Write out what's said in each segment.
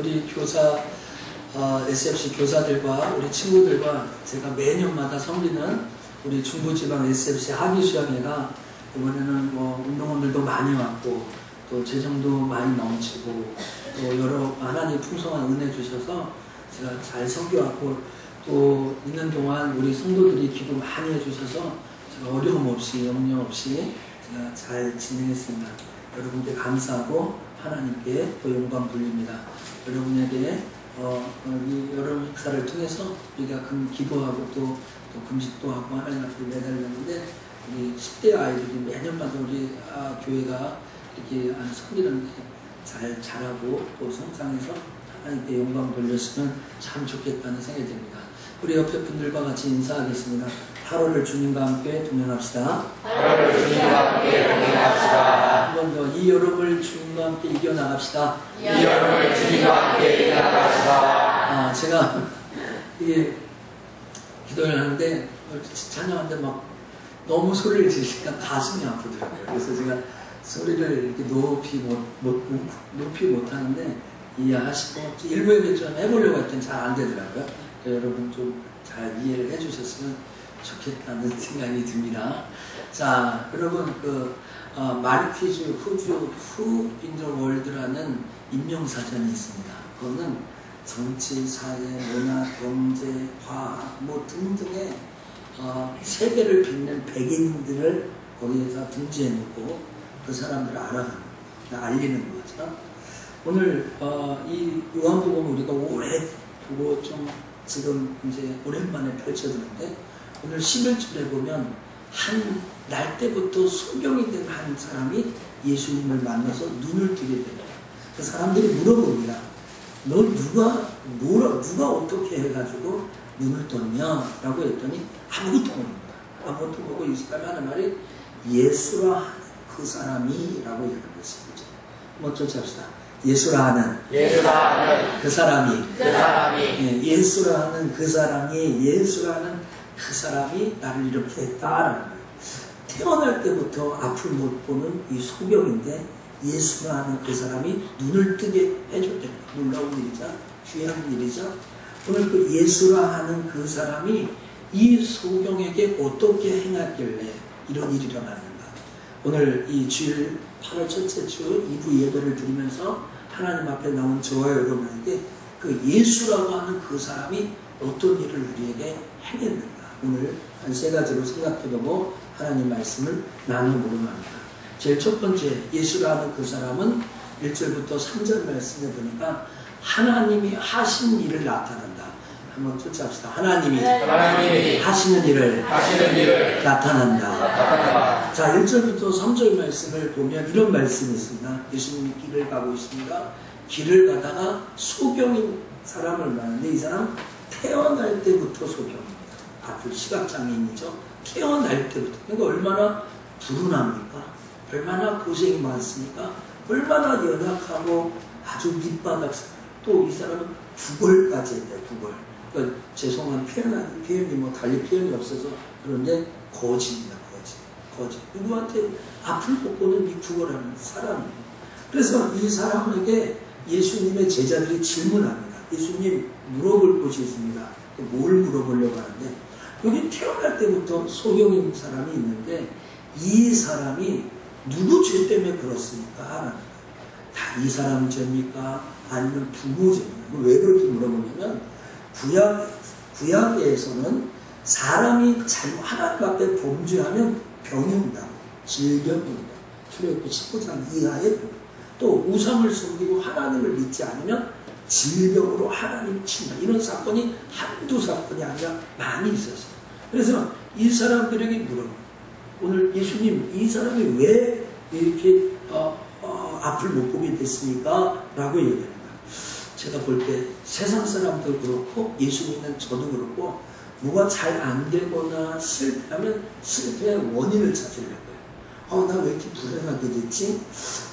우리 교사, SFC 교사들과 우리 친구들과 제가 매년마다 섬기는 우리 중부지방 SFC 학위수양회가 이번에는 뭐 운동원들도 많이 왔고 또 재정도 많이 넘치고 또 여러 하나님 풍성한 은혜 주셔서 제가 잘 섬겨왔고 또 있는 동안 우리 성도들이 기도 많이 해주셔서 제가 어려움 없이 염려 없이 제가 잘 진행했습니다. 여러분께 감사하고 하나님께 또 영광 돌립니다. 여러분에게 이 여름 행사를 통해서 우리가 기도하고 또 금식도 하고 하나님 앞에 매달렸는데 우리 10대 아이들이 매년마다 우리 교회가 이렇게 섬기는데 잘 자라고 또 성장해서 하나님께 영광 돌렸으면 참 좋겠다는 생각이 듭니다. 우리 옆에 분들과 같이 인사하겠습니다. 8월을 주님과 함께 동행합시다. 8월을 주님과 함께 동행합시다. 한 번 더 이 여름을 주님과 함께 이겨나갑시다. 이 여름을 주님과 함께 이겨나갑시다. 제가 이게 기도를 하는데 찬양하는데 막 너무 소리를 지르니까 가슴이 아프더라고요. 그래서 제가 소리를 이렇게 높이 못하는데 이해하시고 일부에 좀 해보려고 했더니 잘 안 되더라고요. 여러분 좀 잘 이해를 해주셨으면 좋겠다는 생각이 듭니다. 자, 여러분 마르퀴즈 후 인 더 월드라는 인명사전이 있습니다. 그거는 정치, 사회, 문화, 경제, 과학 뭐 등등의 세계를 빛낸 백인들을 거기에서 등재해 놓고 그 사람들을 알리는 거죠. 오늘 이 요한복음 우리가 오래 보고 좀 지금 이제 오랜만에 펼쳐지는데 오늘 11절에 보면 한 날 때부터 소경이 된 한 사람이 예수님을 만나서 눈을 뜨게 됩니다. 그 사람들이 물어봅니다. 너 누가 어떻게 해가지고 눈을 떴냐? 라고 했더니 아무것도 모릅니다. 아무것도 모르고 이 사람이 하는 말이 예수라 하는 그 사람이 라고 얘기하는 것입니다. 한번 쫓아합시다. 예수라 하는 그 사람이 예수라 하는 그 사람이 나를 이렇게 했다라는 거예요. 태어날 때부터 앞을 못 보는 이 소경인데 예수라 하는 그 사람이 눈을 뜨게 해줬대요. 놀라운 일이죠. 귀한 일이죠. 오늘 그 예수라 하는 그 사람이 이 소경에게 어떻게 행하길래 이런 일이 일어났는가. 오늘 이 주일 8월 첫째 주 2부 예배를 드리면서 하나님 앞에 나온 저와 여러분에게 그 예수라고 하는 그 사람이 어떤 일을 우리에게 행했는가. 오늘 한 3가지로 생각해보고 하나님 말씀을 나눠보려고 합니다. 제일 첫 번째 예수라는 그 사람은 1절부터 3절 말씀에 보니까 하나님이 하신 일을 나타낸다. 한번 쫓아합시다. 하나님이 하시는 일을 나타난다. 자, 1절부터 3절 말씀을 보면 이런 말씀이 있습니다. 예수님이 길을 가고 있습니다. 길을 가다가 소경인 사람을 만났는데 이 사람 태어날 때부터 소경입니다. 앞으로 시각장애인이죠. 태어날 때부터. 그러니까 얼마나 불운합니까? 얼마나 고생이 많습니까? 얼마나 연약하고 아주 밑바닥. 또 이 사람은 구걸까지 했대요. 구걸. 그러니까 죄송한 표현이 뭐 달리 표현이 없어서 그런데 거지입니다. 거지. 누구한테 앞을 못 보는 이 구걸하는 사람이에요. 그래서 이 사람에게 예수님의 제자들이 질문합니다. 예수님 물어볼 것이 있습니다. 뭘 물어보려고 하는데 여기 태어날 때부터 소경인 사람이 있는데 이 사람이 누구 죄 때문에 그렇습니까? 다 이 사람 죄입니까? 아니면 부모 죄입니까? 왜 그렇게 물어보냐면 구약에서는 사람이 하나님 앞에 범죄하면 병입니다. 질병입니다. 출애굽기 19장 이하에 또 우상을 섬기고 하나님을 믿지 않으면 질병으로 하나님 친다. 이런 사건이 한두 사건이 아니라 많이 있었어요. 그래서 이 사람들에게 물어봅니다. 오늘 예수님 이 사람이 왜 이렇게 앞을 못 보게 됐습니까? 라고 얘기합니다. 제가 볼 때 세상 사람도 그렇고 예수 믿는 저도 그렇고 뭐가 잘 안 되거나 실패하면 실패의 원인을 찾으려고요. 나 왜 이렇게 불행하게 됐지?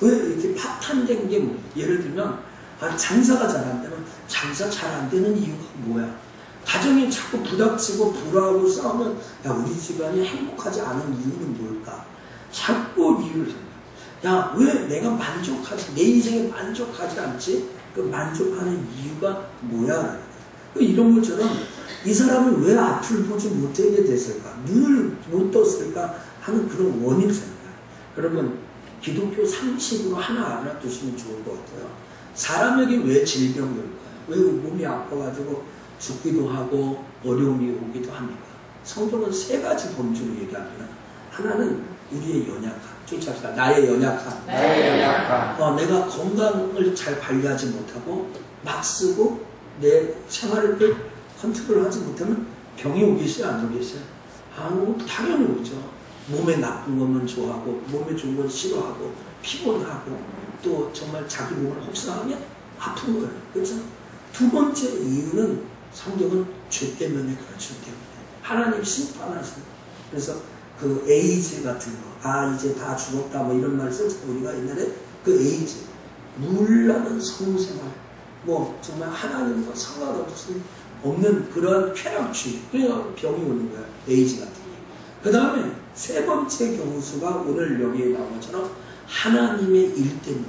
왜 이렇게 파탄된 게 뭐야? 예를 들면 장사가 잘 안 되면 장사 잘 안 되는 이유가 뭐야? 가정이 자꾸 부닥치고 불화하고 싸우면 우리 집안이 행복하지 않은 이유는 뭘까? 자꾸 이유를 야, 왜 내가 내 인생에 만족하지 않지? 그 만족하는 이유가 뭐야? 이런 것처럼 이 사람은 왜 앞을 보지 못하게 됐을까? 눈을 못 떴을까? 하는 그런 원인을 생각해요. 여러분, 기독교 상식으로 하나 알아두시면 좋을 것 같아요. 사람에게 왜 질병이 올까요? 왜 몸이 아파가지고 죽기도 하고 어려움이 오기도 합니까? 성경은 세 가지 범주로 얘기합니다. 하나는 우리의 연약함. 쫓아갑시다. 나의 연약함. 내가 건강을 잘 관리하지 못하고 막 쓰고 내 생활을 컨트롤하지 못하면 병이 오겠어요? 안 오겠어요? 당연히 오죠. 몸에 나쁜 것만 좋아하고 몸에 좋은 건 싫어하고 피곤하고 또 정말 자기 몸을 혹사하면 아픈 거예요. 그렇죠? 두 번째 이유는 성경은 죄 때문에 가르치기 때문에 하나님 심판하시는. 그래서 그 에이즈 같은 거, 이제 다 죽었다 뭐 이런 말 썼을 때 우리가 옛날에 그 에이즈, 물나는 성생활, 뭐 정말 하나님과 상관없는 그러한 쾌락주의, 그냥 병이 오는 거야. 에이즈 같은 게. 그 다음에 세 번째 경우수가 오늘 여기에 나온 것처럼 하나님의 일 때문에,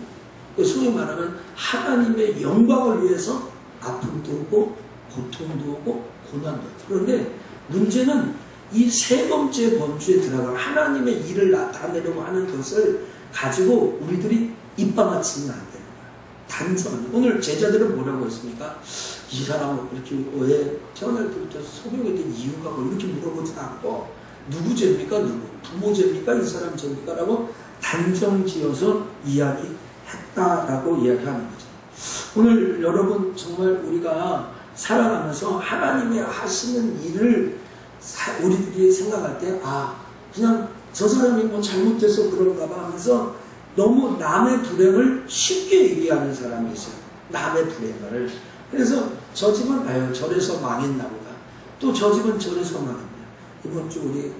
소위 말하면 하나님의 영광을 위해서 아픔도 오고 고통도 오고 고난도 오고. 그런데 문제는 이 세 번째 범주에 들어가 하나님의 일을 나타내려고 하는 것을 가지고 우리들이 입방아치면 안 되는 거야. 단순히 오늘 제자들은 뭐라고 했습니까? 이 사람은 이렇게 왜 태어날 때부터 소경이 된 이유가 뭐 이렇게 물어보지 않고 누구 죄입니까? 누구? 부모 죄입니까? 이 사람 죄입니까? 라고 단정지어서 이야기했다라고 이야기하는 거죠. 오늘 여러분 정말 우리가 살아가면서 하나님의 하시는 일을 우리들이 생각할 때 그냥 저 사람이 뭐 잘못해서 그런가 봐 하면서 너무 남의 불행을 쉽게 얘기하는 사람이 있어요. 남의 불행을. 그래서 저 집은 저래서 망했나 보다. 또 저 집은 저래서 망했냐. 이번 주 우리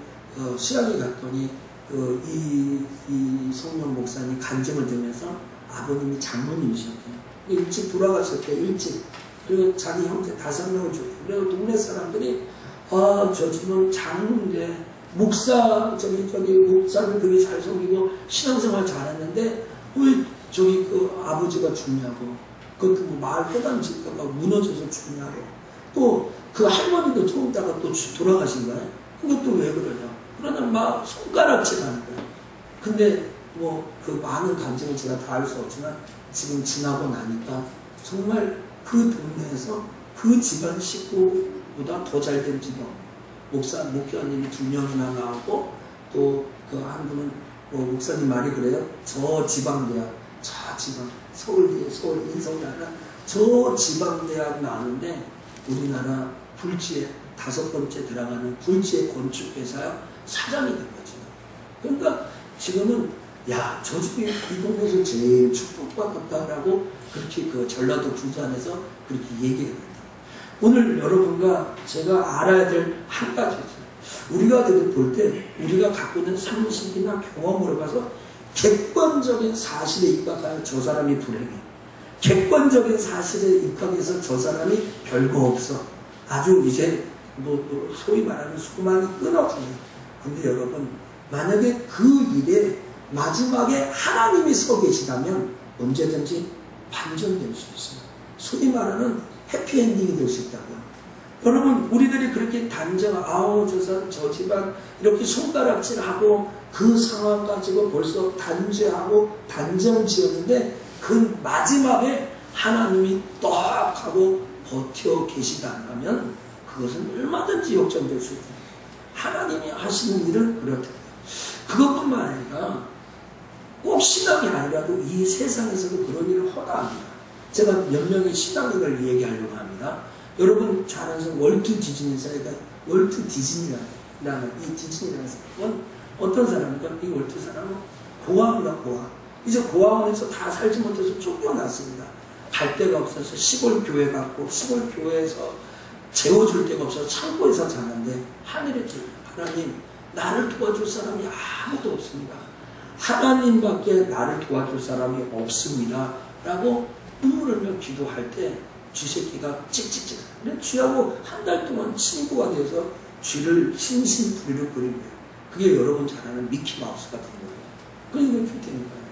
수양에 갔더니 이 성령 목사님 간증을 들으면서 아버님이 장모님이셨대요. 일찍 돌아가셨대요. 일찍. 그리고 자기 형제 5명을 줬고 그리고 동네 사람들이 저 집은 장로인데 목사를 되게 잘 섬기고 신앙생활 잘했는데 왜 저기 그 아버지가 죽냐고, 그것도 뭐 마을 회당 집가가 무너져서 죽냐고, 또 그 할머니도 좀 있다가 또 돌아가신 거예요. 그것도 왜 그러냐. 그러나 막 손가락질하는 거예요. 근데 뭐 그 많은 감정을 제가 다 알 수 없지만 지금 지나고 나니까 정말 그 동네에서 그 집안 식구보다 더 잘된 집이 없네요. 목회자님이 2명이나 나오고 또 그 한 분은 목사님 말이 그래요. 저 지방대학, 서울대, 서울 인성이 아니라 저 지방대학 나왔는데 우리나라 불지에 5번째 들어가는 불지의 건축회사요 사장이 된 거죠. 그러니까 지금은 저 집이 이 동네에서 제일 축복받았다라고 그렇게 그 전라도 부산에서 그렇게 얘기를 합니다. 오늘 여러분과 제가 알아야 될 한 가지 있어요. 우리가 볼 때 우리가 갖고 있는 상식이나 경험으로 봐서 객관적인 사실에 입각하여 저 사람이 불행해. 객관적인 사실에 입각해서 저 사람이 별거 없어. 아주 이제 소위 말하는 소망이 끊어지네. 근데 여러분, 만약에 그 일에 마지막에 하나님이 서 계시다면 언제든지 반전될 수 있어요. 소위 말하는 해피엔딩이 될 수 있다고요. 여러분, 우리들이 그렇게 저 집안 이렇게 손가락질하고 그 상황 가지고 벌써 단죄하고 단정 지었는데 그 마지막에 하나님이 떡 하고 버텨 계시다면 그것은 얼마든지 역전될 수 있다. 하나님이 하시는 일은 그렇다. 그것뿐만 아니라 꼭 신앙이 아니라도 이 세상에서도 그런 일을 허다합니다. 제가 몇 명의 신앙인을 얘기하려고 합니다. 여러분 잘 아시는 월트 디즈니사가 월트 디즈니라는 이 디즈니라는 사람은 어떤 사람입니까? 이 월트 사람은 고아입니다. 고아. 이제 고아원에서 다 살지 못해서 쫓겨났습니다. 갈 데가 없어서 시골 교회 갔고 시골 교회에서 재워줄 데가 없어서 창고에서 자는데 하늘에 하나님, 나를 도와줄 사람이 아무도 없습니다. 하나님밖에 나를 도와줄 사람이 없습니다. 라고 눈물을 흘려 기도할 때 쥐새끼가 찍찍찍. 근데 쥐하고 한 달 동안 친구가 돼서 쥐를 신신부리로 그린 거예요. 그게 여러분 잘 아는 미키마우스 같은 거예요. 그러니까 그렇게 되는 거예요.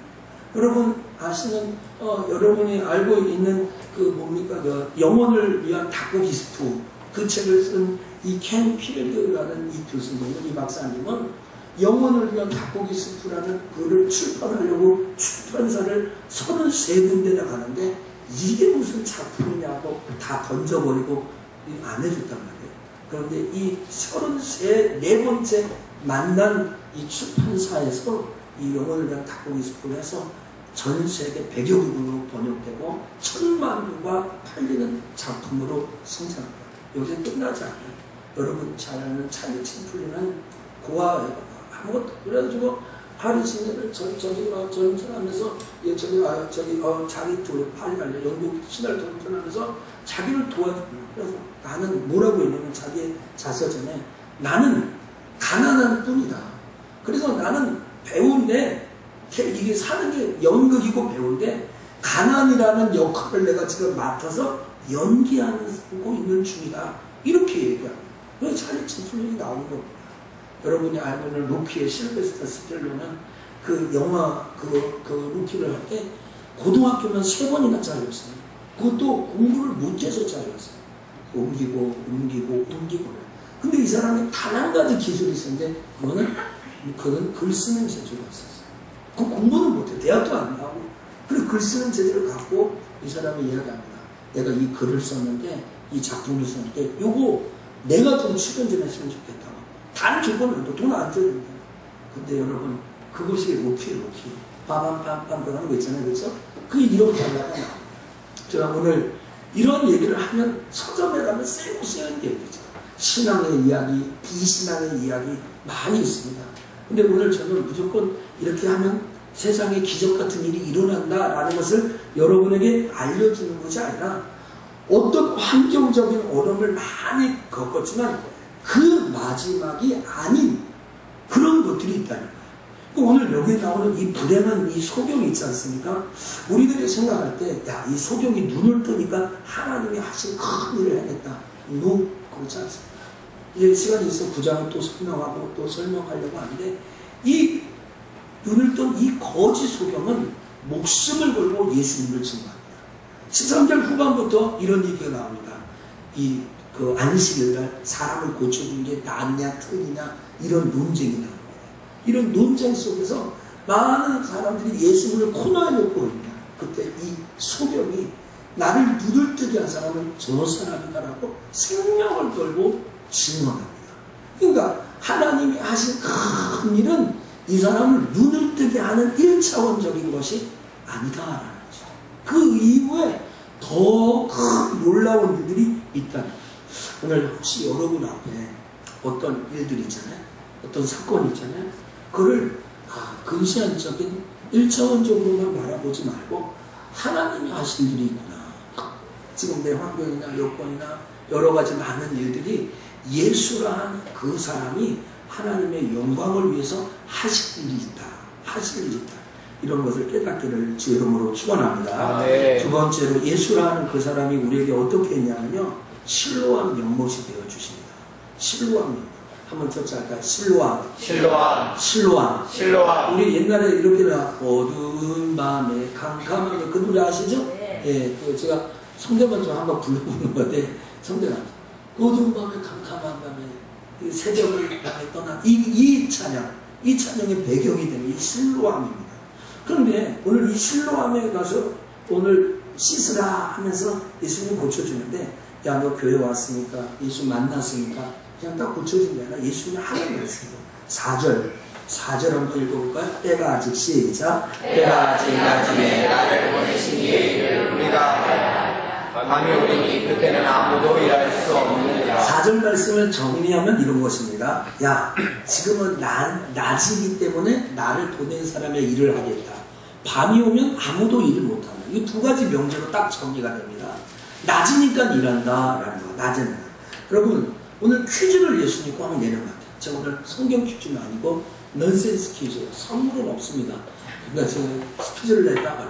여러분, 아시는 여러분이 알고 있는 그 뭡니까 그 영혼을 위한 닭고기 스프 그 책을 쓴 이 켄 필드라는 이 교수님은 이 박사님은 영혼을 위한 닭고기 스프라는 글을 출판하려고 출판사를 33군데나 가는데 이게 무슨 작품이냐고 다 던져버리고 안 해줬단 말이에요. 그런데 이 34번째 만난 이 출판사에서 이 영혼을 위한 닭고기 스프를 해서 전 세계 100여 국으로 번역되고 1000만 부가 팔리는 작품으로 성장합니다. 여기서 끝나지 않아요. 여러분 잘 아는 찰리 챔플린은 고아예요. 아무것도 그래가지고 하루 종일 전전하면서 자기 영국 신화를 전전하면서 자기를 도와줍니다. 그래서 나는 뭐라고 했냐면 자기의 자서전에 나는 가난한 뿐이다. 그래서 나는 배우인데 이게 사는 게 연극이고 배우인데 가난이라는 역할을 내가 지금 맡아서 연기하고 있는 중이다. 이렇게 얘기합니다. 그래서 찰리 챔플린이 나온 겁니다. 여러분이 알고 있는 루키의 실베스터 스텔로는 그 영화 그 루키를 할 때 고등학교만 3번이나 잘렸어요. 그것도 공부를 못해서 잘렸어요. 옮기고. 근데 이 사람이 단 한 가지 기술이 있었는데 그건 글 쓰는 재주가 있었어요. 그 공부는 못해. 대학도 안 나오고. 그리고 글 쓰는 재주를 갖고 이 사람이 이야기합니다. 내가 이 글을 썼는데 이 작품을 썼는데 요거 내가 좀 출연 좀 했으면 좋겠다고. 단 조건은 돈 안 줘요. 근데 여러분 그것이 로키예요. 로키. 빠밤빰빰 그러는 거 있잖아요. 그렇죠? 그게 이렇게 하려고 나옵니다. 제가 오늘 이런 얘기를 하면 서점에 가면 쓰이는 얘기죠. 신앙의 이야기, 비신앙의 이야기 많이 있습니다. 근데 오늘 저는 무조건 이렇게 하면 세상에 기적 같은 일이 일어난다라는 것을 여러분에게 알려주는 것이 아니라 어떤 환경적인 어려움을 많이 겪었지만 그 마지막이 아닌 그런 것들이 있다는 거예요. 오늘 여기 나오는 이 불행한 이 소경이 있지 않습니까? 우리들이 생각할 때, 야, 이 소경이 눈을 뜨니까 하나님이 하신 큰 일을 해냈다. 그렇지 않습니다. 이제 시간이 있어 9장을 또 설명하고 또 설명하려고 하는데, 이 눈을 뜬 이 거지 소경은 목숨을 걸고 예수님을 증거합니다. 13절 후반부터 이런 얘기가 나옵니다. 그 안식일날 사람을 고쳐준 게 낫냐 틀리냐 이런 논쟁이 나옵니다. 이런 논쟁 속에서 많은 사람들이 예수님을 코너에 놓고 있냐. 그때 이 소경이 나를 눈을 뜨게 한 사람은 저 사람이다라고 생명을 걸고 증언합니다. 그러니까 하나님이 하신 큰 일은 이 사람을 눈을 뜨게 하는 1차원적인 것이 아니다라는 거죠. 그 이후에 더 큰 놀라운 일들이 있다는 거죠. 오늘 혹시 여러분 앞에 어떤 일들이 있잖아요. 어떤 사건이 있잖아요. 그걸 근시안적인 1차원적으로만 바라보지 말고 하나님이 하신 일이 있구나. 지금 내 환경이나 여건이나 여러 가지 많은 일들이 예수라는 그 사람이 하나님의 영광을 위해서 하실 일이 있다. 하실 일이 있다. 이런 것을 깨닫기를 주 이름으로 축원합니다. 두 번째로 예수라는 그 사람이 우리에게 어떻게 했냐면요. 실로암 연못이 되어주십니다. 실로암 연못. 한번 쫓아갈까요? 실로암. 우리 옛날에 이렇게 어두운 밤에 캄캄한 그 노래 아시죠? 네. 예, 제가 성대만 좀 한번 불러보는 건데 성대가 어두운 밤에 캄캄한 밤에 새벽을 향해 떠난 이 찬양의 배경이 되는 이 실로암입니다. 그런데 오늘 이 실로암에 가서 오늘 씻으라 하면서 예수님 고쳐주는데 야, 너 교회 왔으니까 예수 만났으니까 그냥 딱 고쳐준 게 아니라 예수님이 하는 말씀이에요. 4절 한번 읽어볼까요? 때가 아직 시작. 때가 아직 낮음에 나를 보내신 이의 일을 우리가 밤이 오리니 그때는 아무도 일할 수 없느니라. 4절 말씀을 정리하면 이런 것입니다. 야, 지금은 낮이기 때문에 나를 보낸 사람의 일을 하겠다. 밤이 오면 아무도 일을 못한다. 이 두 가지 명제로 딱 정리가 됩니다. 낮이니까 일한다라는 거. 낮에는. 여러분 오늘 퀴즈를 예수님이 꼭 내는 것 같아요. 제가 오늘 성경 퀴즈는 아니고 넌센스 퀴즈예요. 선물은 없습니다. 그러니까 제가 퀴즈를 냈다가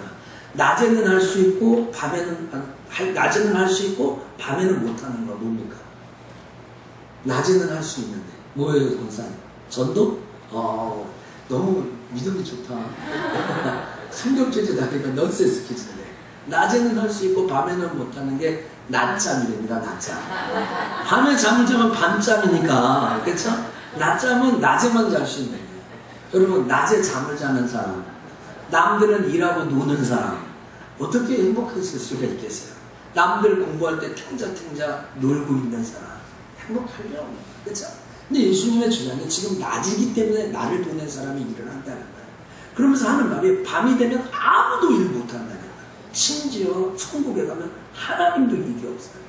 낮에는 할 수 있고 낮에는 할 수 있고 밤에는 못하는 거 뭡니까? 낮에는 할 수 있는데 뭐예요, 권사님? 전도? 너무 믿음이 좋다. 성경체제 다니까 넌센스 퀴즈인데 낮에는 할 수 있고 밤에는 못하는 게 낮잠이 됩니다. 낮잠. 밤에 잠을 자면 밤잠이니까 그렇죠? 낮잠은 낮에만 잘 수 있는 거예요. 여러분 낮에 잠을 자는 사람, 남들은 일하고 노는 사람 어떻게 행복했을 수가 있겠어요? 남들 공부할 때 탱자탱자 놀고 있는 사람 행복하려고 합니다. 그렇죠? 근데 예수님의 주장이 지금 낮이기 때문에 나를 보낸 사람이 일을 한다는 거예요. 그러면서 하는 말이 밤이 되면 아무도 일 못한다는 거예요. 심지어 천국에 가면 하나님도 일이 없어요.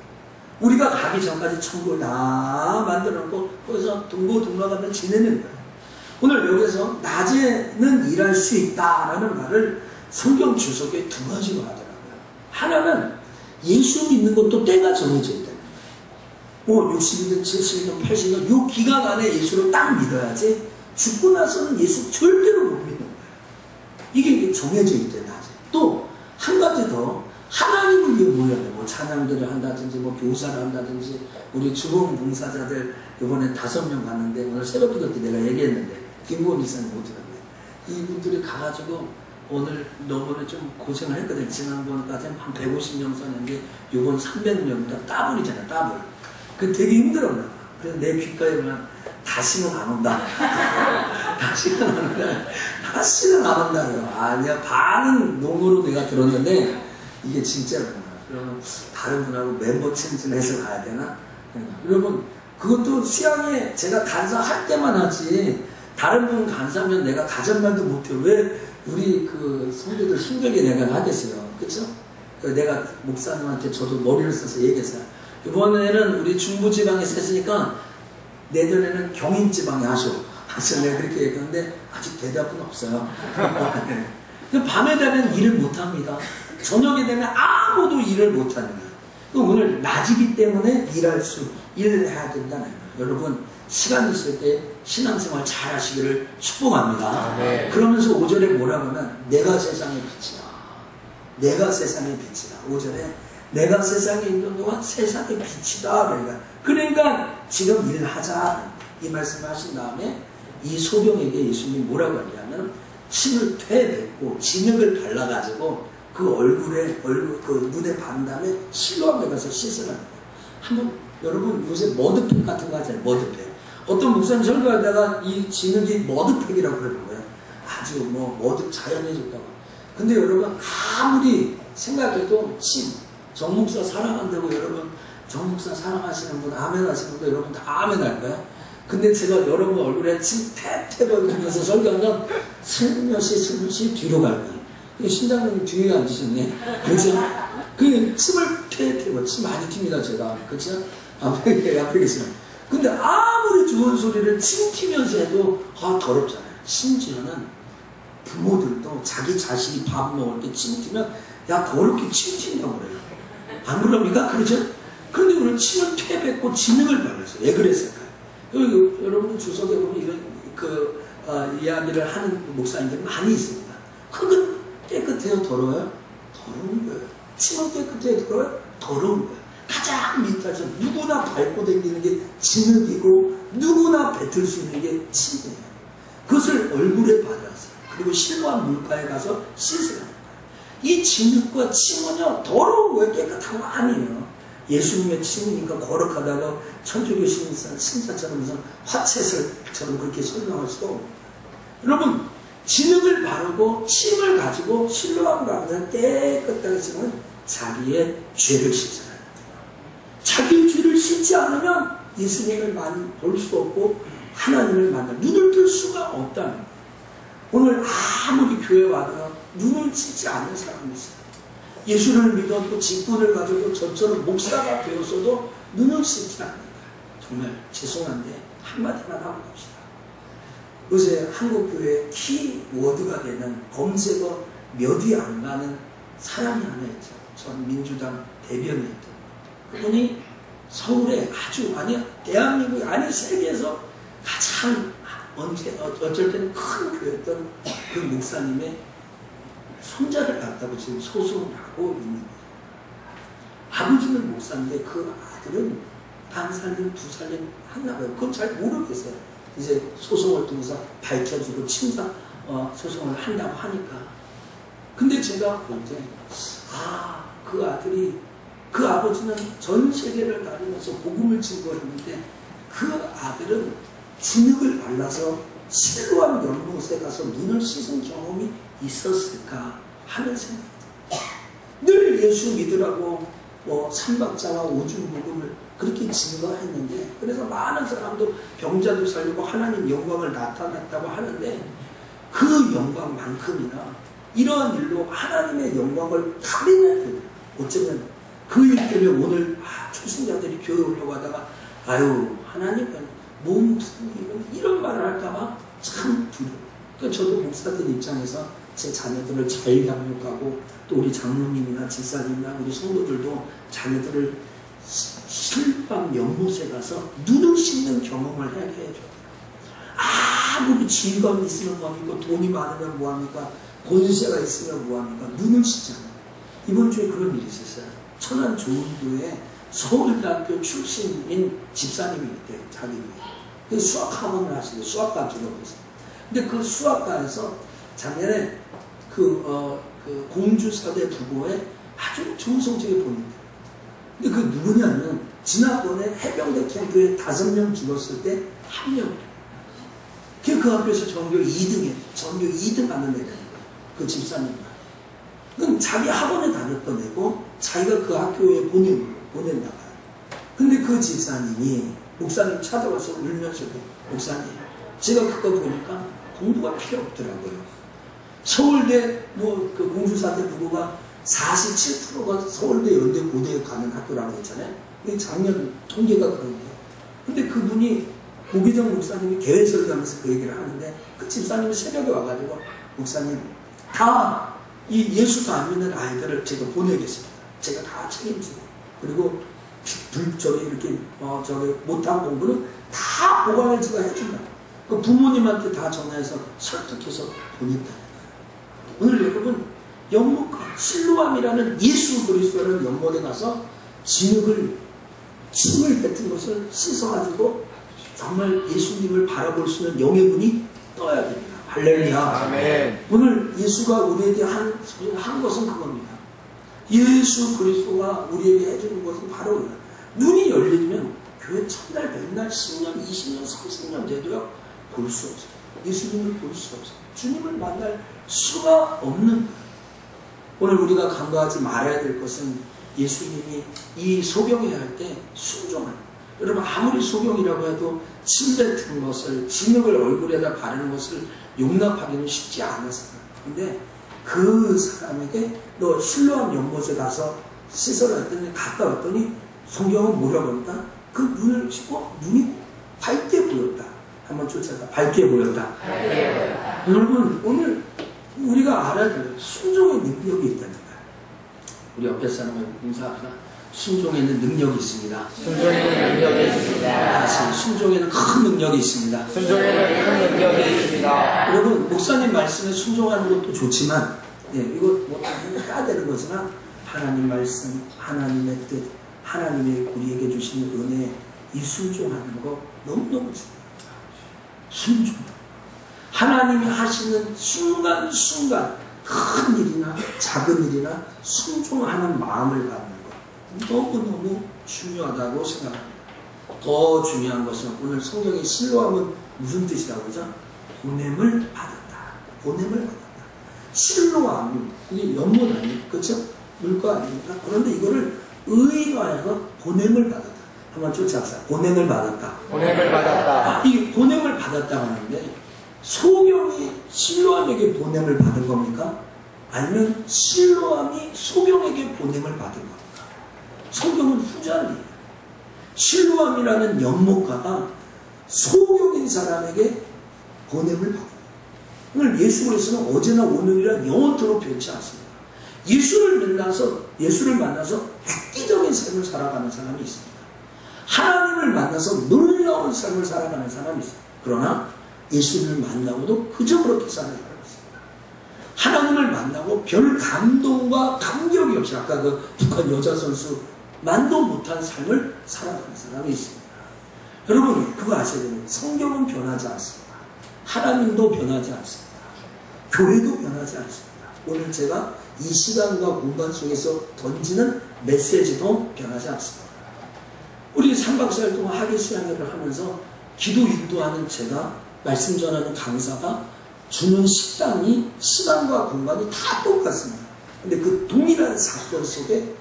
우리가 가기 전까지 천국을 다 만들어놓고 거기서 동고동락하며 지내는 거예요. 오늘 여기서 낮에는 일할 수 있다라는 말을 성경 주석에 두 가지로 하더라고요. 하나는 예수 믿는 것도 때가 정해져 있다는 거예요. 뭐 60이든 70이든 80이든 요 기간 안에 예수를 딱 믿어야지 죽고 나서는 예수 절대로 못 믿는 거예요. 이게 정해져 있대요. 낮에. 또 한 가지 더 하나님을 위해 모여야 돼요. 뭐 찬양들을 한다든지 뭐 교사를 한다든지 우리 주공 봉사자들 이번에 5명 갔는데 오늘 새벽기도 때 내가 얘기했는데 김고은 이사님 못 들었네. 이분들이 가가지고 오늘 너번에 좀 고생을 했거든. 지난번까지는 한 150명 썼는데 요번 300명이다. 따블이잖아. 따블. 그 되게 힘들었나 봐. 그래서 내 귓가에 보면 다시는 안 온다. 다시는 안 온다. 다시는 안 온다고요. 아니야. 반은 농으로 내가 들었는데 이게 진짜구나. 그러면 다른 분하고 멤버 체인지해서 가야 되나? 여러분 그것도 수양에 제가 간사할 때만 하지 다른 분 간사면 내가 가전말도 못해요. 왜 우리 그 성도들 힘들게 내가 하겠어요. 그쵸? 내가 목사님한테 저도 머리를 써서 얘기했어요. 이번에는 우리 중부지방에서 했으니까 내년에는 경인지방에 하셔. 그래서 내가 그렇게 얘기했는데 아직 대답은 없어요. 밤에 되면 일을 못합니다. 저녁에 되면 아무도 일을 못하는 거예요. 오늘 낮이기 때문에 일을 해야 된다는 거예요. 여러분 시간 있을 때 신앙생활 잘 하시기를 축복합니다. 네. 그러면서 5절에 뭐라고 하면 내가 세상의 빛이다. 내가 세상의 빛이다. 5절에 내가 세상에 있는 동안 세상의 빛이다. 그러니까 지금 일하자. 이 말씀을 하신 다음에 이 소경에게 예수님이 뭐라고 하냐면 침을 퇴뱉고 진흙을 발라가지고 그 얼굴에 그 눈에 바른 다음에 실로암에 가서 씻으라는 거예요. 한번 여러분 요새 머드팩 같은 거 하잖아요. 머드팩. 어떤 목사님 설교하다가 이 진흙이 머드팩이라고 그러는 거예요. 아주 뭐 머드 자연에 좋다고. 근데 여러분 아무리 생각해도 정목사 사랑한다고 여러분 정목사 사랑하시는 분 아멘 하시는 분 여러분 다 아멘 할 거예요. 근데 제가 여러분 얼굴에 침 탭탭 걸리면서 설교하면 슬며시 뒤로 갈 거예요. 신장님이 뒤에 앉으셨네. 그죠? 그 침을 탭탭 침 많이 튑니다 제가. 그죠? 앞에 계시면. 근데 아무리 좋은 소리를 침 튀면서 해도 더럽잖아요. 심지어는 부모들도 자기 자식이 밥 먹을 때 침 튀면 야 더럽게 침 튀냐고 그래요. 안 그럽니까? 그렇죠? 그런데 오늘 침을 퇴뱉고 진흙을 발랐어요. 왜 그랬을까요? 여러분 주석에 보면 이런 이야기를 하는 목사님들이 많이 있습니다. 흙은 깨끗해요? 더러워요? 더러운 거예요. 침은 깨끗해요? 더러워요? 더러운 거예요. 가장 밑에서 누구나 밟고 다니는 게 진흙이고 누구나 뱉을 수 있는 게 침이에요. 그것을 얼굴에 바르었어요. 그리고 실로암 물가에 가서 씻으라는 거예요. 이 진흙과 침은요 더러운 거예요. 깨끗한 거 아니에요. 예수님의 침이니까 거룩하다고 천주교 신자처럼 무슨 화채설처럼 그렇게 설명할 수도 없고 여러분 진흙을 바르고 침을 가지고 실로암 가서 깨끗하게 씻으면 자기의 죄를 씻어야 돼요. 자기의 죄를 씻지 않으면 예수님을 많이 볼 수 없고 하나님을 만나 눈을 뜰 수가 없다는 거예요. 오늘 아무리 교회 와도 눈을 씻지 않는 사람이 있어요. 예수를 믿었고 직분을 가지고 저처럼 목사가 되었어도 눈을 씻지 않는 거예요. 정말 죄송한데 한마디만 하고 갑시다. 요새 한국교회 키워드가 되는 검색어 몇 위 안 가는 사람이 하나 있죠. 전 민주당 대변인이었던 그분이 서울에 아주 대한민국 세계에서 가장 어쩔 때는 큰 교회였던 그 목사님의 손자를 갖다고 지금 소송을 하고 있는 거예요. 아버지는 목사인데 그 아들은 한 살림, 두 살림 하나 봐요. 그건 잘 모르겠어요. 이제 소송을 통해서 밝혀주고 소송을 한다고 하니까 근데 제가 볼 때, 그 아들이, 그 아버지는 전 세계를 다니면서 복음을 증거했는데 그 아들은 진흙을 발라서 실로암 연못에 가서 눈을 씻은 경험이 있었을까 하는 생각이 듭니다. 늘 예수 믿으라고 삼박자와 오중복음을 그렇게 증거했는데, 그래서 많은 사람도 병자도 살리고 하나님 영광을 나타냈다고 하는데, 그 영광만큼이나 이러한 일로 하나님의 영광을 가리는, 어쩌면 그 일 때문에 오늘 초신자들이 교회 오려고 하다가 하나님은 몸 두고 이런 말을 할까봐 참 두려워. 그러니까 저도 목사들 입장에서 제 자녀들을 잘 양육하고, 또 우리 장로님이나 집사님이나 우리 성도들도 자녀들을 실밤 연못에 가서 눈을 씻는 경험을 하게 해줘요. 아무리 지위가 있으면 뭐합니까? 돈이 많으면 뭐합니까? 권세가 있으면 뭐합니까? 눈을 씻잖아요. 이번 주에 그런 일이 있었어요. 천안 좋은교회 서울대학교 출신인 집사님이 있대요. 자기는. 그래서 수학학원을 하시는데 수학과 들어오세요. 근데 그 수학과에서 작년에 그 공주사대 부고에 아주 좋은 성적을 보냈대요. 근데 그 누구냐면 지난번에 해병대 캠프에 5명 죽었을 때 1명. 그 학교에서 전교 2등에 전교 2등 하는 애가 있어요. 그 집사님만. 그럼 자기 학원에 다녔던 애고 자기가 그 학교에 보낸다 봐요. 근데 그 집사님이 목사님 찾아와서 울면서 목사님, 제가 그거 보니까 공부가 필요 없더라고요. 서울대 그 공주사대 부고가 47%가 서울대 연대 고대에 가는 학교라고 했잖아요. 작년 통계가 그런데요. 근데 그분이 고기정 목사님이 개회설을 하면서 그 얘기를 하는데, 그 집사님이 새벽에 와가지고 목사님 다 이 예수도 안 믿는 아이들을 제가 보내겠습니다. 제가 다 책임지고, 그리고 저기 이렇게 저기 못한 공부는 다 보강을 제가 해준다. 그 부모님한테 다 전화해서 설득해서 보냈다. 오늘 여러분 연못가 실로암이라는 예수 그리스도라는 연못에 가서 침을 뱉은 것을 씻어가지고 정말 예수님을 바라볼 수 있는 영의 눈이 떠야 됩니다. 할렐루야. 아멘. 오늘 예수가 우리에게 한 것은 그겁니다. 예수 그리스도가 우리에게 해주는 것은 바로 눈이 열리면 교회 첫날, 백날, 10년, 20년, 30년 돼도요 볼 수 없어요. 예수님을 볼 수 없어요. 주님을 만날 수가 없는 거예요. 오늘 우리가 간과하지 말아야 될 것은 예수님이 이 소경회 할 때 순종하는, 여러분 아무리 소경이라고 해도 침 뱉은 것을, 진흙을 얼굴에다 바르는 것을 용납하기는 쉽지 않았어요. 근데 그 사람에게 너 실로암 연못에 가서 씻어라 했더니 갔다 왔더니 성경은 뭐라고 합니까? 그 눈을 씻고 눈이 밝게 보였다. 한번 쫓아가. 밝게 보였다. 여러분 오늘 우리가 알아야 돼요. 순종의 능력이 있다는 거예요. 우리 옆에 사람을 인사합시다. 순종에는 능력이 있습니다. 순종에는 능력이 있습니다. 다시 순종에는 큰 능력이 있습니다. 순종에는 큰 능력이 있습니다. 여러분 목사님 말씀에 순종하는 것도 좋지만, 이거 뭐 따야 되는 거지만 하나님 말씀, 하나님의 뜻, 하나님의 우리에게 주시는 은혜, 이 순종하는 거 너무너무 중요합니다. 순종. 하나님이 하시는 순간순간 큰 일이나 작은 일이나 순종하는 마음을 갖는 것 너무너무 중요하다고 생각합니다. 더 중요한 것은 오늘 성경의 실로암은 무슨 뜻이라고 하죠? 보냄을 받았다. 보냄을 받았다. 실로암이 이게 연못 아니에요? 그렇죠? 물가 아닙니까? 그런데 이거를 의인화해서 보냄을 받았다. 한번 쫓아가세요. 보냄을 받았다. 보냄을 받았다. 이 보냄을 받았다고 하는데 소경이 실로암에게 보냄을 받은 겁니까? 아니면 실로암이 소경에게 보냄을 받은 겁니까? 소경은 후자입니다. 실로암이라는 연못가가 소경인 사람에게 보냄을 받은 거예요. 오늘 예수 그리스도는 어제나 오늘이라 영원토록 변치 않습니다. 예수를 만나서 획기적인 삶을 살아가는 사람이 있습니다. 하나님을 만나서 놀라운 삶을 살아가는 사람이 있습니다. 그러나 예수님을 만나고도 그저 그렇게 사는 사람이 있습니다. 하나님을 만나고 별 감동과 감격이 없이, 아까 그 북한 여자 선수 만도 못한 삶을 살아가는 사람이 있습니다. 여러분 그거 아셔야 돼요. 성경은 변하지 않습니다. 하나님도 변하지 않습니다. 교회도 변하지 않습니다. 오늘 제가 이 시간과 공간 속에서 던지는 메시지도 변하지 않습니다. 우리 3박 4일 동안 학예 수양회를 하면서 기도 인도하는 제가 말씀 전하는 강사가 주는 식당이 시간과 공간이 다 똑같습니다. 근데 그 동일한 사건 속에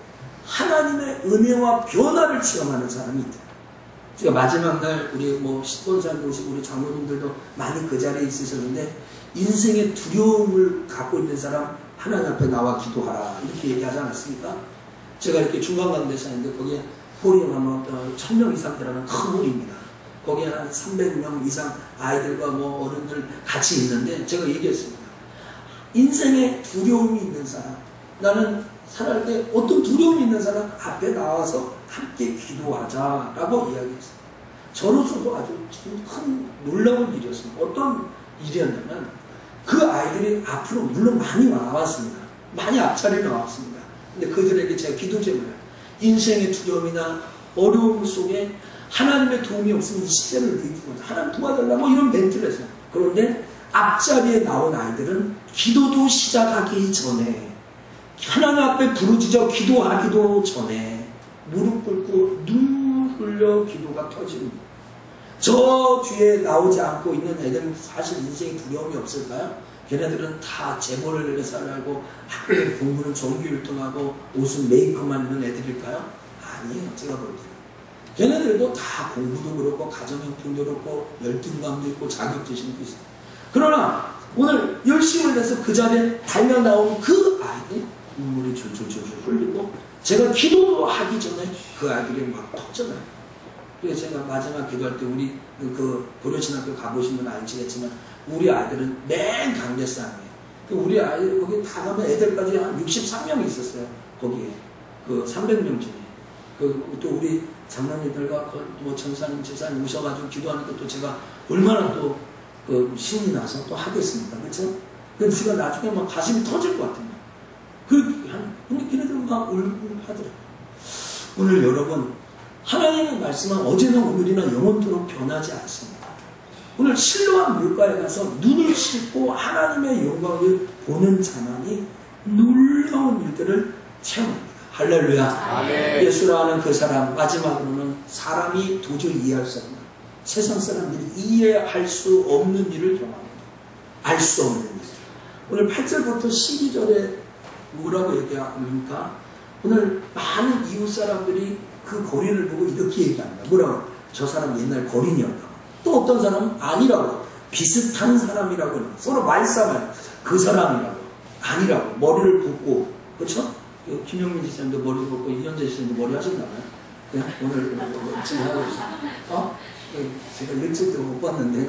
하나님의 은혜와 변화를 체험하는 사람이 있다. 제가 마지막 날 우리 뭐 신권사님 오시고 우리 장로님들도 많이 그 자리에 있으셨는데 인생의 두려움을 갖고 있는 사람 하나님 앞에 나와 기도하라 이렇게 얘기하지 않았습니까? 제가 이렇게 중간강대사 있는데 거기에 홀이 아마 1000명 이상 되라는 큰 홀입니다. 거기에 한 300명 이상 아이들과 뭐 어른들 같이 있는데 제가 얘기했습니다. 인생에 두려움이 있는 사람, 나는 살아갈 때 어떤 두려움이 있는 사람 앞에 나와서 함께 기도하자라고 이야기했어요. 저로서도 아주 큰 놀라운 일이었습니다. 어떤 일이었냐면 그 아이들이 앞으로 물론 많이 나왔습니다. 많이 앞자리에 나왔습니다. 근데 그들에게 제가 기도 제목을 인생의 두려움이나 어려움 속에 하나님의 도움이 없으면 이 시대를 누리고 하나님 도와달라 뭐 이런 멘트를 했어요. 그런데 앞자리에 나온 아이들은 기도도 시작하기 전에 하나님 앞에 부르짖어 기도하기도 전에 무릎 꿇고 눈 흘려 기도가 터집니다. 저 뒤에 나오지 않고 있는 애들은 사실 인생에 두려움이 없을까요? 걔네들은 다 재벌을 살고 학교에 공부는 정규 1등하고 옷은 메이크업만 입는 애들일까요? 아니에요. 제가 볼 때는. 걔네들도 다 공부도 그렇고 가정형편도 그렇고 열등감도 있고 자격지심도 있어요. 그러나 오늘 열심을 내서 그 자리에 달려 나온 그 아이들 눈물이 줄줄줄 흘리고 제가 기도하기 전에 그 아이들이 막 터져나요. 그래서 제가 마지막 기도할 때 우리 그 고려신학교 가보신 분 알지겠지만 우리 아이들은 맨 강대상이에요. 우리 아이들 거기 다 가면 애들까지 한 63명이 있었어요. 거기에 그 300명 중에 또 우리 장로님들과 뭐 전사님, 제사님 오셔가지고 기도하니까 또 제가 얼마나 또 그 신이 나서 또 하겠습니까, 그렇죠? 그래서 제가 나중에 막 가슴이 터질 것 같은 거예요. 근데 걔네들 막 울고 하더라고요. 오늘 여러분 하나님의 말씀은 어제나 오늘이나 영원토록 변하지 않습니다. 오늘 실로암 물가에 가서 눈을 씻고 하나님의 영광을 보는 자만이 놀라운 일들을 체험합니다. 할렐루야. 아멘. 예수라는 그 사람, 마지막으로는 사람이 도저히 이해할 수 없는, 세상 사람들이 이해할 수 없는 일을 경험합니다. 알 수 없는 일. 오늘 8절부터 12절에 뭐라고 얘기합니까? 오늘 많은 이웃 사람들이 그 거리를 보고 이렇게 얘기합니다. 뭐라고? 저 사람 옛날 거린이었다고. 또 어떤 사람은 아니라고. 비슷한 사람이라고. 서로 말싸움해요. 그 사람이라고. 아니라고. 머리를 붓고. 그렇죠? 김영민 지사님도 머리 붓고 이현재 지사님도 머리 하셨나봐요. 네? 오늘 지금 하고 있어요. 제가 일찍도 못 봤는데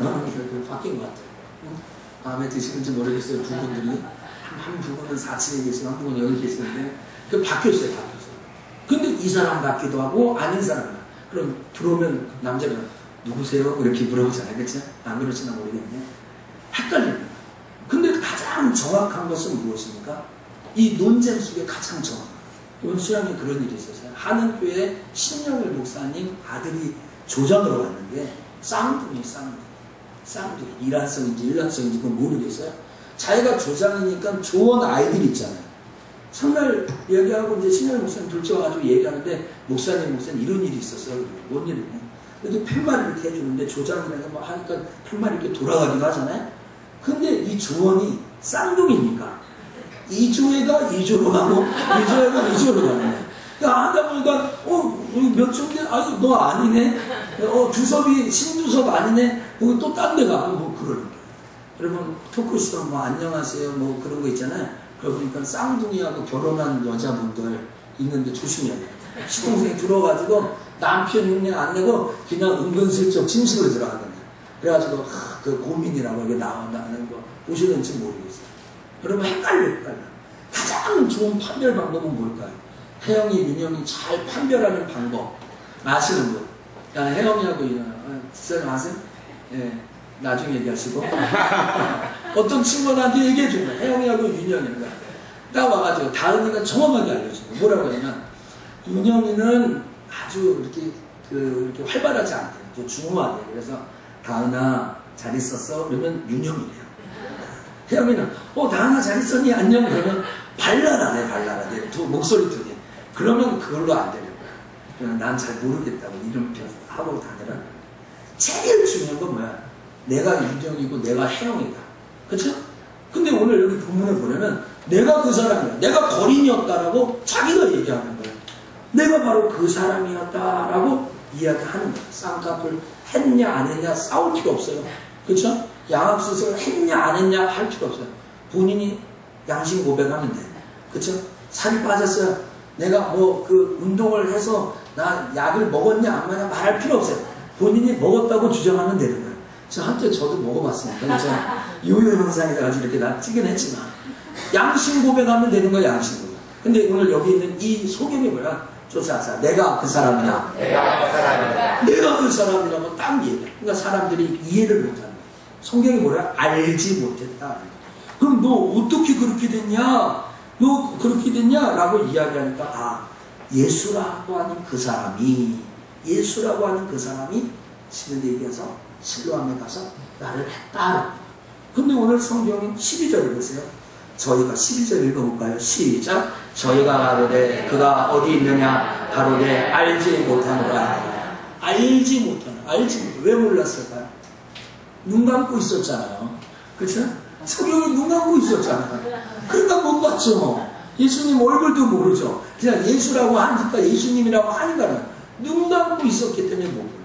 바뀐 것 같아요. 마음에 드시는지 모르겠어요. 두 분들이. 한 부분은 4층에 계시고 한 부분은 여기 계시는데 그 바뀌었어요. 근데 이 사람 같기도 하고 아닌 사람. 그럼 들어오면 남자가 누구세요? 이렇게 물어보잖아요. 그렇죠? 안 그러시나 모르겠네. 헷갈립니다. 근데 가장 정확한 것은 무엇입니까? 이 논쟁 속에 가장 정확한. 이번 수양에 그런 일이 있었어요. 한은교회 신영일 목사님 아들이 조장으로 왔는데 쌍둥이. 일란성인지 일란성인지 그건 모르겠어요. 자기가 조장이니까 좋은 아이들이 있잖아요. 첫날 얘기하고 이제 신영일 목사님 둘째 와가지고 얘기하는데 목사님 이런 일이 있었어요. 뭔 일이냐. 이렇게 팻말을 이렇게 해주는데 조장이라고 뭐 하니까 팻말이 이렇게 돌아가기도 하잖아요. 근데 이 조원이 쌍둥이니까 이조회가 이조로 가고 이조회가 이조로 가는 거야. 그러니까 하다 보니까 몇 조인데 아니 너 아니네. 두섭이 신두섭 아니네. 거기 또 딴 데 가고 뭐 그러는 거예요. 그러면 토크쇼 뭐 안녕하세요 뭐 그런 거 있잖아요. 그러니까 쌍둥이하고 결혼한 여자분들 있는데 조심해야 돼요. 시동생이 들어가지고 남편 흉내 안 내고 그냥 은근슬쩍 침실로 들어가거든요. 그래가지고 그 고민이라고 이게 나온다는 거 보시는지 모르겠어요. 여러분 헷갈려. 가장 좋은 판별 방법은 뭘까요? 혜영이, 윤영이 잘 판별하는 방법 아시는 분? 야, 혜영이하고 쌤 아세요? 예, 나중에 얘기하시고 어떤 친구한테 얘기해 준 거예요. 혜영이하고 윤영이가 딱 와가지고 다은이가 정확하게 알려준 거예요. 뭐라고 하냐면 윤영이는 아주 이렇게 활발하지 않대요. 중후하대요. 그래서 다은아 잘 있었어? 그러면 윤영이래요. 그러면은, 나나 잘 있었니? 안녕? 그러면 발랄하네. 또 목소리 통해. 그러면 그걸로 안 되는 거야. 난 잘 모르겠다고 이름표 하고 다니라. 제일 중요한 건 뭐야? 내가 유정이고 내가 혜영이다. 그쵸? 근데 오늘 여기 본문에 보려면 내가 그 사람이야. 내가 거린이었다라고 자기가 얘기하는 거야. 내가 바로 그 사람이었다라고 이야기하는 거야. 쌍꺼풀 했냐 안 했냐 싸울 필요 없어요. 그쵸? 양압수술 했냐 안 했냐 할 필요 없어요. 본인이 양심 고백하면 돼. 그쵸? 살이 빠졌어요. 내가 운동을 해서 나 약을 먹었냐 안 먹었냐 말할 필요 없어요. 본인이 먹었다고 주장하면 되는 거예요. 한때 저도 먹어봤습니다. 요요 현상이라 가지고 이렇게 나 찍긴 했지만 양심 고백하면 되는 거예요. 양심 고백. 근데 오늘 여기 있는 이 소견이 뭐야? 쫓아서 내가 그 사람이야. 내가 그 사람이라고 딱 얘기해. 그러니까 사람들이 이해를 못하는 거야. 성경이 뭐야? 알지 못했다. 그럼 너 어떻게 그렇게 됐냐? 너 그렇게 됐냐? 라고 이야기하니까 예수라고 하는 그 사람이 지금 얘기해서 실로암에 가서 나를 했다. 근데 오늘 성경이 12절을 보세요. 저희가 12절 읽어볼까요? 시작. 저희가 가로되 그가 어디 있느냐 가로되 알지 못하노라. 알지 못하노라. 왜 몰랐을까요? 눈 감고 있었잖아요. 그렇죠? 성경이 눈 감고 있었잖아요. 그러니까 못 봤죠. 예수님 얼굴도 모르죠. 그냥 예수라고 하니까 예수님이라고 하니까 눈 감고 있었기 때문에 못 보는 거예요.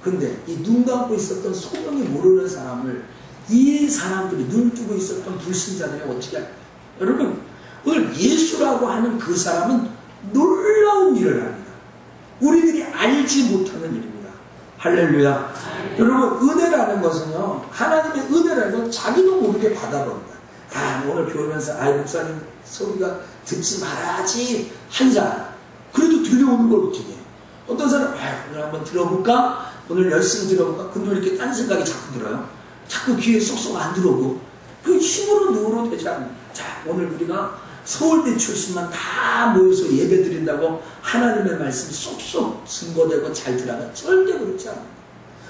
근데 이 눈 감고 있었던 소명이 모르는 사람을 이 사람들이 눈 뜨고 있었던 불신자들이 어떻게 할까요? 여러분 오늘 예수라고 하는 그 사람은 놀라운 일을 합니다. 우리들이 알지 못하는 일입니다. 할렐루야. 여러분 은혜라는 것은요 하나님의 은혜라는 건 자기도 모르게 받아봅니다. 오늘 교회면서 목사님 소리가 듣지 말아야지 한 사람 그래도 들려오는 걸 어떻게 해? 어떤 사람 오늘 한번 들어볼까? 오늘 열심히 들어볼까? 근데 이렇게 딴 생각이 자꾸 들어요. 자꾸 귀에 쏙쏙 안 들어오고 그 힘으로 누구로 되지 않는. 자 오늘 우리가 서울대 출신만 다 모여서 예배 드린다고 하나님의 말씀이 쏙쏙 증거되고 잘 들어가 절대 그렇지 않아요.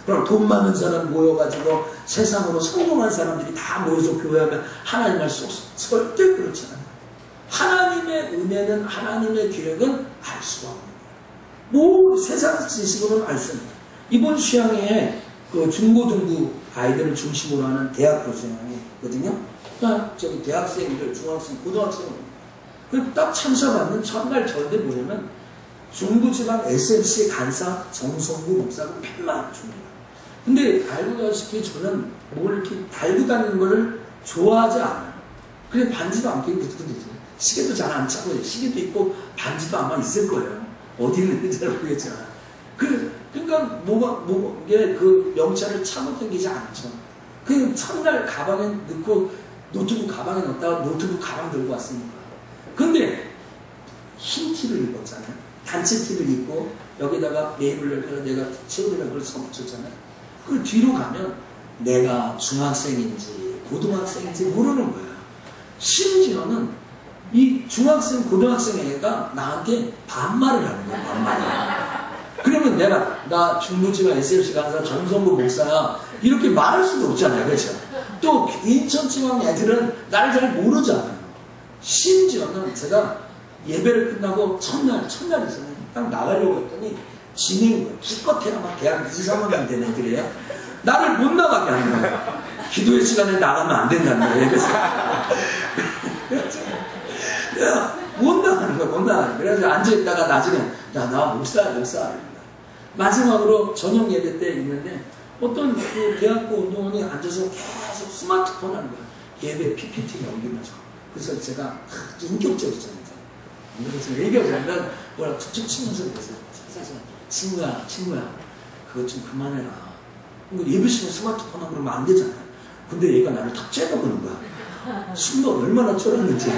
그럼 돈 많은 사람 모여가지고 세상으로 성공한 사람들이 다 모여서 교회하면 하나님 말씀 쏙쏙 절대 그렇지 않아요. 하나님의 은혜는 하나님의 계획은 알 수가 없는 거예요. 세상 지식으로는 알 수 없는 거예요. 이번 수양회에 그 중고등부 아이들을 중심으로 하는 대학교 수양회거든요. 그러니까 저기 대학생들, 중학생, 고등학생들 딱 참석하는 첫날 저한테 뭐냐면 중부지방 SMC 간사 정성구 목사가 팻말 줍니다. 근데 알고 보시다시피 저는 뭘 이렇게 달고 다니는 거를 좋아하지 않아요. 그래 반지도 안 끼고 시계도 잘 안 차고 시계도 있고 반지도 아마 있을 거예요. 어디 있는지 잘 모르겠지만 그러니까 이게 그 명찰을 차고 다니지 않죠. 그 첫날 가방에 넣고 노트북 가방에 넣었다가 노트북 가방 들고 왔으니까. 근데 흰 티를 입었잖아요. 단체 티를 입고 여기다가 네이블을 내가 채우려고 그걸 써붙였잖아요. 그 뒤로 가면 내가 중학생인지 고등학생인지 모르는 거예요. 심지어는 이 중학생, 고등학생 애가 나한테 반말을 하는 거예요. 반말. 그러면 나 중부지방 SLC 간사 정성구 목사야 이렇게 말할 수도 없잖아요. 그렇죠? 또 인천지방 애들은 나를 잘 모르잖아요. 심지어는 제가 예배를 끝나고 첫날에 딱 나가려고 했더니 진행인 거예요. 기껏해야 막 대학 2, 3학년 된 애들이에요. 나를 못 나가게 하는 거예요. 기도의 시간에 나가면 안 된다는 거예요. 예배에서. 못 나가는 거야, 못 나가는 거야. 그래서 앉아있다가 나중에, 나 목사. 마지막으로 저녁 예배 때 있는데, 어떤 그 대학교 운동원이 앉아서 계속 스마트폰 하는 거야. 예배 PPT 넘기면서. 그래서 제가, 인격적이잖아요. 그래서 얘기하자면, 뭐라 툭툭 치면서 그랬어요. 친구야, 그거 좀 그만해라. 예배 시간에 스마트폰 하면 그러면 안 되잖아요. 근데 얘가 나를 탁 째려보는 거야. 순간 얼마나 쫄았는지.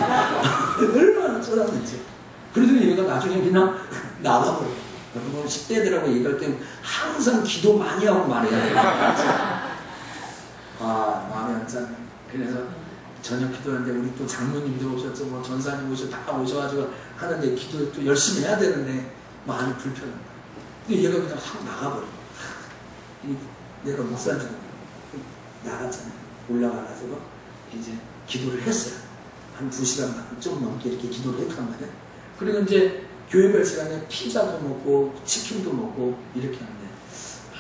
그래서 얘가 나중에 그냥 나가버려. 여러분 10대들하고 얘기할 때 항상 기도 많이 하고 말해야 돼요. 마음에 안 짜네. 그래서 저녁 기도하는데 우리 또 장로님도 오셨죠. 뭐 전사님 다 오셔가지고 하는데 기도 또 열심히 해야 되는데 마음이 불편한 거야. 근데 얘가 그냥 확 나가버려. 내가 목사님 나갔잖아요. 올라가가지고 이제 기도를 했어요. 한 2시간 반 좀 넘게 이렇게 기도를 했단 말이에요. 그리고 이제 교회별 시간에 피자도 먹고 치킨도 먹고 이렇게 하는데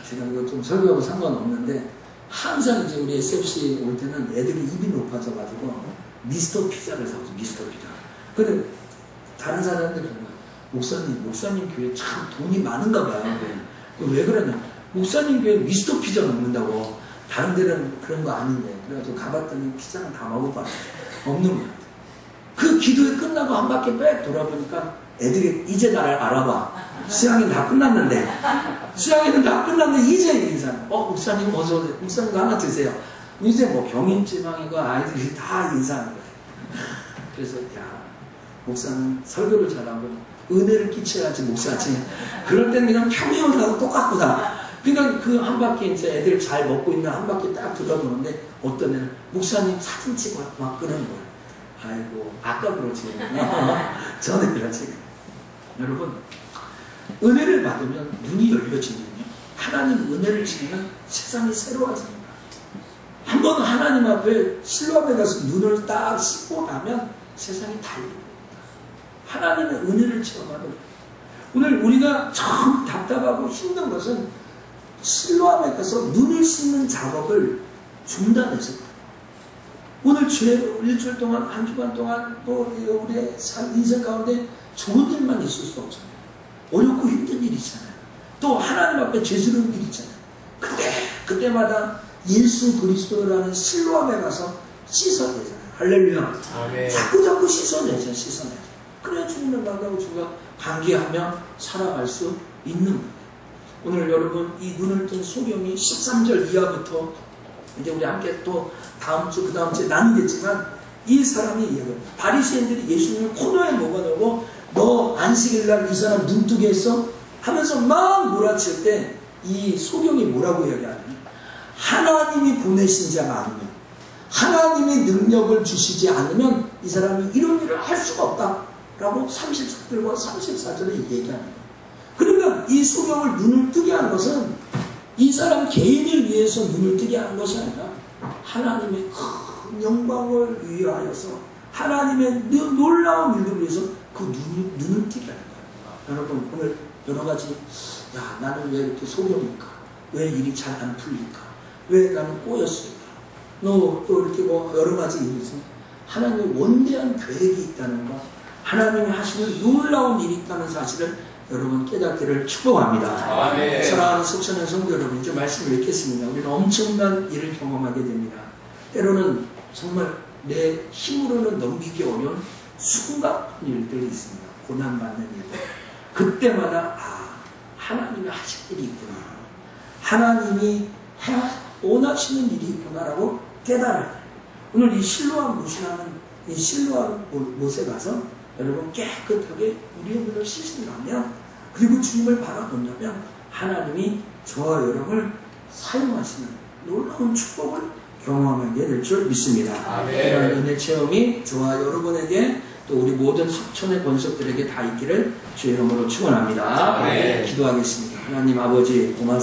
제가 이거 좀 설교하고 상관없는데 항상 이제 우리 SFC 올 때는 애들이 입이 높아져가지고 미스터 피자를 사오죠. 미스터 피자. 근데 다른 사람들 그런 거예요. 목사님 교회 참 돈이 많은가 봐요. 왜 그러냐. 목사님 교회 미스터 피자 먹는다고. 다른 데는 그런 거 아닌데. 그래가지고 가봤더니 피자는 다 먹어봐. 없는 거예요. 그 기도회 끝나고 한 바퀴 빽 돌아보니까 애들이 이제 나를 알아봐. 수양이 다 끝났는데. 수양이는 다 끝났는데 이제 인사. 목사님 어서 오세요. 목사님 하나 드세요. 이제 뭐 병인지망이고 아이들이 다 인사하는 거예요. 그래서 야 목사는 설교를 잘하고 은혜를 끼쳐야지 목사지. 그럴 때는 그냥 평이형하고 똑같구나. 그러니까 그 한 바퀴 이제 애들 잘 먹고 있는 한 바퀴 딱 돌아보는데 어떤 애는 목사님 사진 찍어 막 그러는 거예요. 아이고 아까 그렇지. 전에 그렇지. 여러분 은혜를 받으면 눈이 열려지면요. 하나님 은혜를 지니면 세상이 새로워집니다. 한번 하나님 앞에 실로암에 가서 눈을 딱 씻고 나면 세상이 달라집니다. 하나님의 은혜를 체험하는 오늘 우리가 참 답답하고 힘든 것은 실로암에 가서 눈을 씻는 작업을 중단해서 오늘 일주일 동안 한 주간 동안 또 우리의 인생 가운데 좋은 일만 있을 수 없잖아요. 어렵고 힘든 일 있잖아요. 또 하나님 앞에 죄스러운 일 있잖아요. 그때마다 예수 그리스도라는 실로암에 가서 씻어내잖아요. 할렐루야. 아멘. 자꾸 씻어내죠. 그래야 주님을 만나고 주가 관계하며 살아갈 수 있는 거예요. 오늘 여러분 이 눈을 뜬 소경이 13절 이하부터 이제 우리 함께 또 다음 주 그 다음 주에 나누겠지만 이 사람이 이야기해요. 바리새인들이 예수님을 코너에 먹어놓고 너 안식일날 이 사람 눈뜨게 했어? 하면서 막 몰아칠 때 이 소경이 뭐라고 이야기하냐면 하나님이 보내신 자가 아니면 하나님의 능력을 주시지 않으면 이 사람이 이런 일을 할 수가 없다 라고 33절과 34절에 얘기합니다. 그러니까 이 소경을 눈을 뜨게 한 것은 이 사람 개인을 위해서 눈을 뜨게 한 것이 아니라 하나님의 큰 영광을 위하여서 하나님의 놀라운 일을 위해서 그 눈을 뜨게 하는 거예요. 여러분 오늘 여러 가지 야 나는 왜 이렇게 소경일까? 왜 일이 잘 안 풀릴까? 왜 나는 꼬였을까? 또 이렇게 뭐 여러 가지 일이 있으면 하나님의 원대한 계획이 있다는 것 하나님이 하시는 놀라운 일이 있다는 사실을 여러분 깨닫기를 축복합니다. 아멘. 사랑하는 속천한 성도 여러분 이제 말씀을 읽겠습니다. 우리는 엄청난 일을 경험하게 됩니다. 때로는 정말 내 힘으로는 넘기기 어려운 숨가쁜 일들이 있습니다. 고난받는 일들. 그때마다 하나님이 하실 일이 있구나. 하나님이 원하시는 일이 있구나라고 깨달아요. 오늘 이 실로암 못이라는 이 실로암 못에 가서 여러분 깨끗하게 우리의 눈을 씻으려면 그리고 주님을 바라본다면 하나님이 저와 여러분을 사용하시는 놀라운 축복을 경험하게 될 줄 믿습니다. 아멘. 이런 은혜 체험이 저와 여러분에게 또 우리 모든 속촌의 권속들에게 다 있기를 주의 이름으로 축원합니다. 기도하겠습니다. 하나님 아버지 고맙습니다.